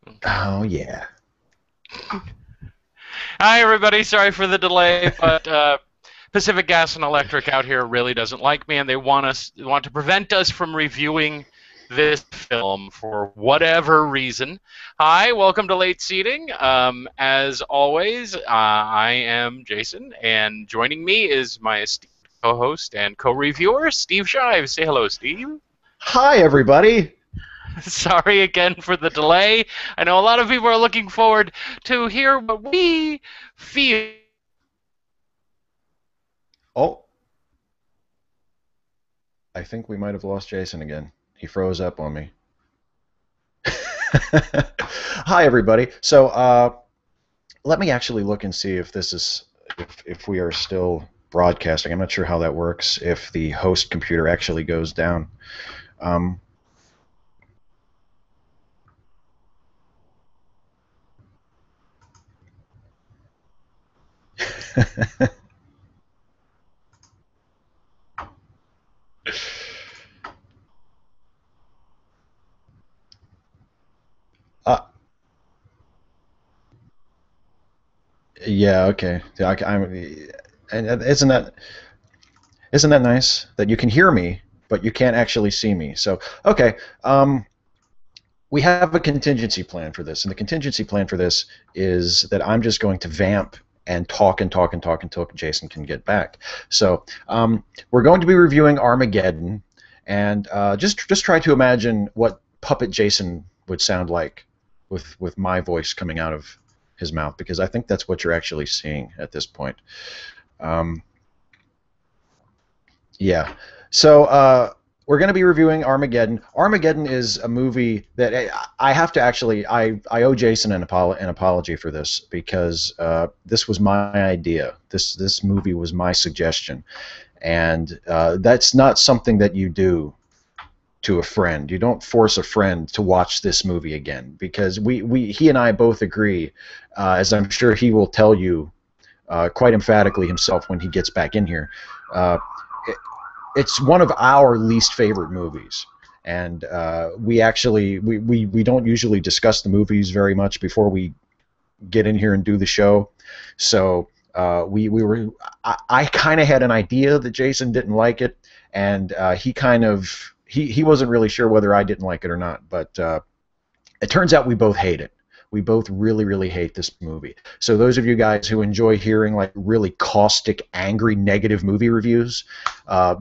Okay. Oh yeah. Hi, everybody. Sorry for the delay, but Pacific Gas and Electric out here really doesn't like me, and they want to prevent us from reviewing this film for whatever reason. Hi, welcome to Late Seating. As always, I am Jason, and joining me is my esteemed co-host and co-reviewer, Steve Shives. Say hello, Steve. Hi everybody. Sorry again for the delay. I know a lot of people are looking forward to hear what we feel. Oh, I think we might have lost Jason again. He froze up on me. Hi everybody. So let me actually look and see if this is if we are still broadcasting. I'm not sure how that works. If the host computer actually goes down. Um, uh, yeah. Okay. Yeah, and isn't that nice that you can hear me but you can't actually see me? So okay. We have a contingency plan for this, and the contingency plan for this is that I'm just going to vamp and talk and talk and talk until Jason can get back. So we're going to be reviewing Armageddon, and just try to imagine what puppet Jason would sound like with my voice coming out of his mouth, because I think that's what you're actually seeing at this point. Um, yeah. So we're going to be reviewing Armageddon. Armageddon is a movie that I have to actually I owe Jason an apology for this, because this was my idea. This movie was my suggestion, and that's not something that you do to a friend. You don't force a friend to watch this movie again, because he and I both agree, as I'm sure he will tell you quite emphatically himself when he gets back in here. Uh, it's one of our least favorite movies, and we actually we don't usually discuss the movies very much before we get in here and do the show. So we were I kind of had an idea that Jason didn't like it, and he kind of he wasn't really sure whether I didn't like it or not, but it turns out we both hate it. We both really, really hate this movie. So those of you guys who enjoy hearing like really caustic, angry, negative movie reviews,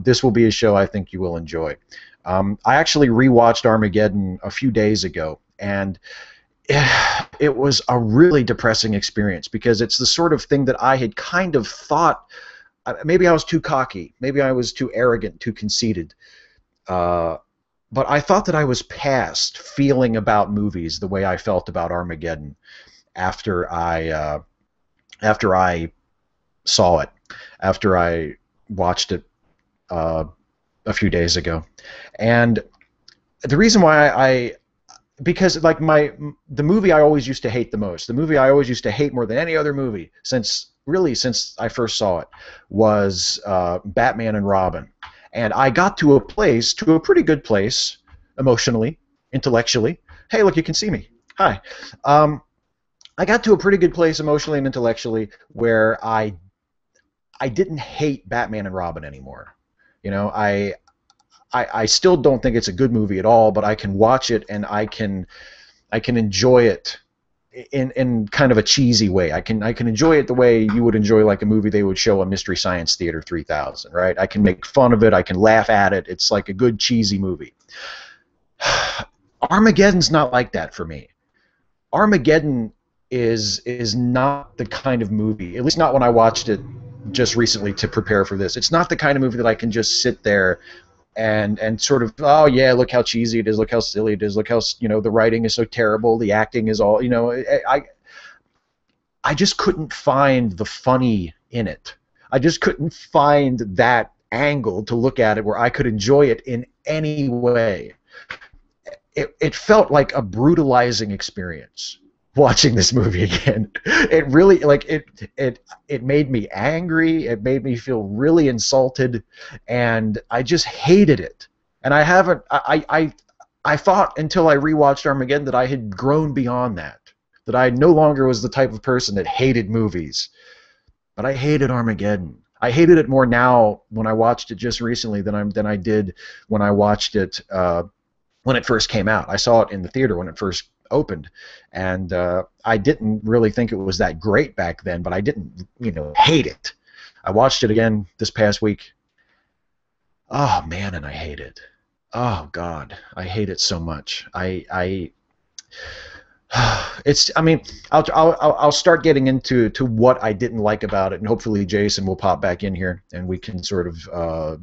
this will be a show I think you will enjoy. I actually rewatched Armageddon a few days ago, and it was a really depressing experience, because it's the sort of thing that I had kind of thought. Maybe I was too cocky. Maybe I was too arrogant, too conceited. Uh, but I thought that I was past feeling about movies the way I felt about Armageddon after I saw it, after I watched it uh, a few days ago. And the reason why because like the movie I always used to hate the most, the movie I always used to hate more than any other movie since I first saw it, was Batman and Robin. And I got to a pretty good place, emotionally, intellectually. Hey, look, you can see me. Hi. Um, I got to a pretty good place emotionally and intellectually where I didn't hate Batman and Robin anymore. You know, I still don't think it's a good movie at all, but I can watch it and I can enjoy it in kind of a cheesy way. I can enjoy it the way you would enjoy like a movie they would show on Mystery Science Theater 3000, right? I can make fun of it. I can laugh at it. It's like a good cheesy movie. Armageddon's not like that for me. Armageddon is not the kind of movie, at least not when I watched it just recently to prepare for this. It's not the kind of movie that I can just sit there and sort of, oh yeah, look how cheesy it is, look how silly it is, look how the writing is so terrible, the acting is all I just couldn't find the funny in it. I just couldn't find that angle to look at it where I could enjoy it in any way. It felt like a brutalizing experience watching this movie again. It really it made me angry. It made me feel really insulted, and I just hated it. And I haven't. I thought until I rewatched Armageddon that I had grown beyond that. That I no longer was the type of person that hated movies. But I hated Armageddon. I hated it more now when I watched it just recently than I did when I watched it when it first came out. I saw it in the theater when it first opened, and I didn't really think it was that great back then, but I didn't, hate it. I watched it again this past week. Oh man, and I hate it. Oh God, I hate it so much. It's. I mean, I'll start getting into what I didn't like about it, and hopefully Jason will pop back in here and we can sort of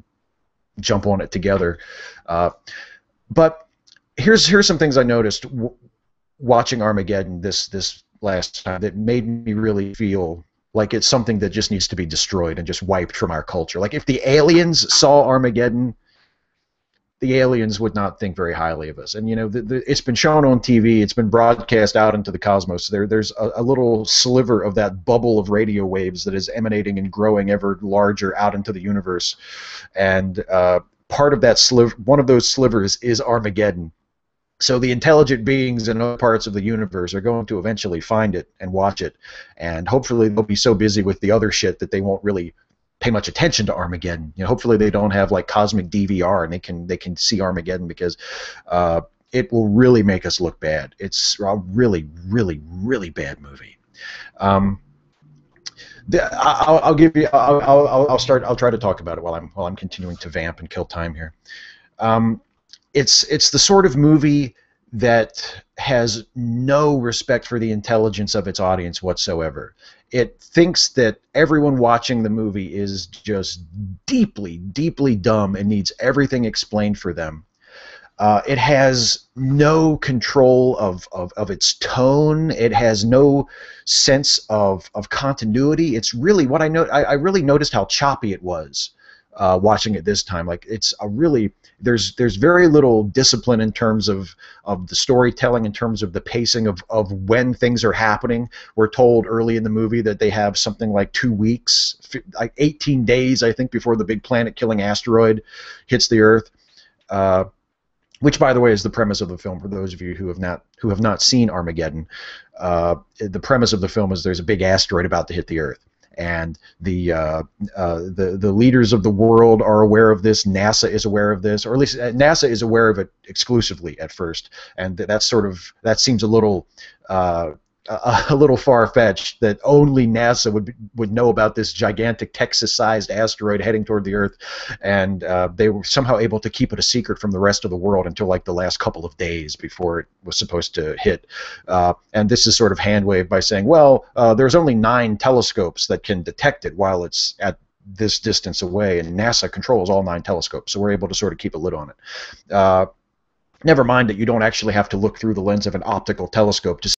jump on it together. But here's some things I noticed watching Armageddon this last time that made me really feel like it's something that just needs to be destroyed and just wiped from our culture. Like if the aliens saw Armageddon, the aliens would not think very highly of us. And it's been shown on TV, it's been broadcast out into the cosmos. There's a little sliver of that bubble of radio waves that is emanating and growing ever larger out into the universe. And part of that sliver, one of those slivers, is Armageddon. So the intelligent beings in other parts of the universe are going to eventually find it and watch it, and hopefully they'll be so busy with the other shit that they won't really pay much attention to Armageddon. Hopefully they don't have like cosmic DVR and they can see Armageddon, because it will really make us look bad. It's a really, really, really bad movie. I'll give you. I'll start. I'll try to talk about it while I'm continuing to vamp and kill time here. It's the sort of movie that has no respect for the intelligence of its audience whatsoever. It thinks that everyone watching the movie is just deeply, deeply dumb and needs everything explained for them. It has no control of its tone. It has no sense of continuity. It's really what I really noticed how choppy it was watching it this time. Like it's a really there's very little discipline in terms of the storytelling, in terms of the pacing of when things are happening. We're told early in the movie that they have something like 2 weeks, like 18 days, I think, before the big planet-killing asteroid hits the Earth. Which, by the way, is the premise of the film. For those of you who have not seen Armageddon, the premise of the film is there's a big asteroid about to hit the Earth, and the leaders of the world are aware of this. NASA is aware of this, or at least NASA is aware of it exclusively at first, and that seems a little far-fetched that only NASA would know about this gigantic Texas-sized asteroid heading toward the Earth, and they were somehow able to keep it a secret from the rest of the world until like the last couple of days before it was supposed to hit. And this is sort of hand-waved by saying, well, there's only 9 telescopes that can detect it while it's at this distance away, and NASA controls all 9 telescopes, so we're able to sort of keep a lid on it. Never mind that you don't actually have to look through the lens of an optical telescope to